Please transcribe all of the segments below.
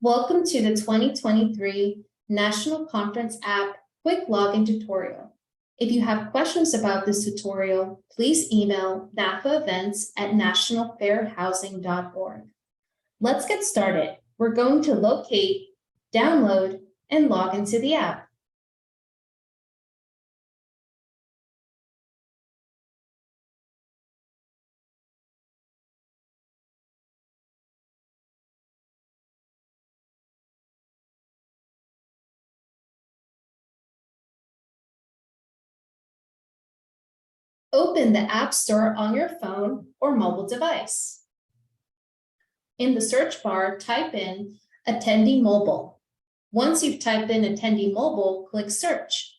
Welcome to the 2023 National Conference app quick login tutorial. If you have questions about this tutorial, please email nafhaevents@nationalfairhousing.org. Let's get started. We're going to locate, download, and log into the app. Open the App Store on your phone or mobile device. In the search bar, type in Attendee Mobile. Once you've typed in Attendee Mobile, click Search.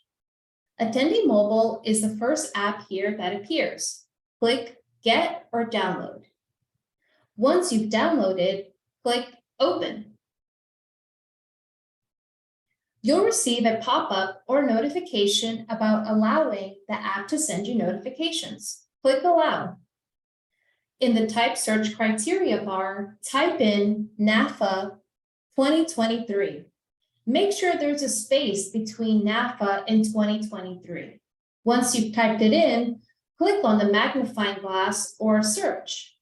Attendee Mobile is the first app here that appears. Click Get or Download. Once you've downloaded, click Open. You'll receive a pop-up or notification about allowing the app to send you notifications. Click Allow. In the Type Search Criteria bar, type in NFHA 2023. Make sure there's a space between NFHA and 2023. Once you've typed it in, click on the magnifying glass or search.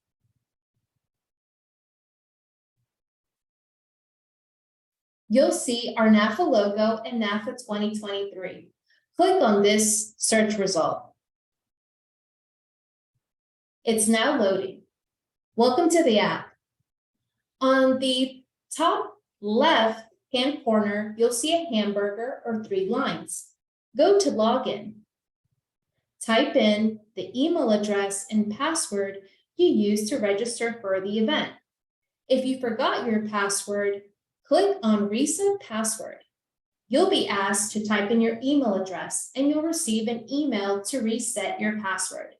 You'll see our NFHA logo and NFHA 2023. Click on this search result. It's now loading. Welcome to the app. On the top left-hand corner, you'll see a hamburger or 3 lines. Go to Login. Type in the email address and password you used to register for the event. If you forgot your password, click on Reset Password. You'll be asked to type in your email address and you'll receive an email to reset your password.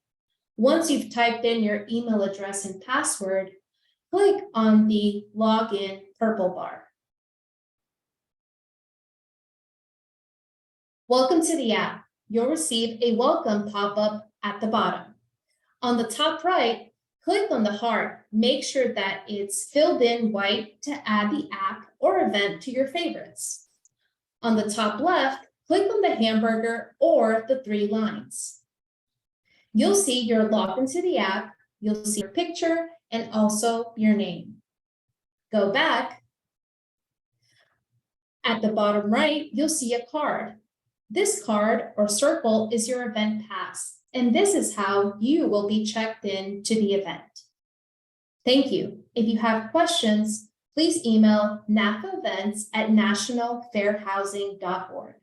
Once you've typed in your email address and password, click on the Login purple bar. Welcome to the app. You'll receive a welcome pop-up at the bottom. On the top right, click on the heart. Make sure that it's filled in white to add the app or event to your favorites. On the top left, click on the hamburger or the 3 lines. You'll see you're logged into the app. You'll see your picture and also your name. Go back. At the bottom right, you'll see a card. This card or circle is your event pass, and this is how you will be checked in to the event. Thank you. If you have questions, please email nafhaevents@nationalfairhousing.org.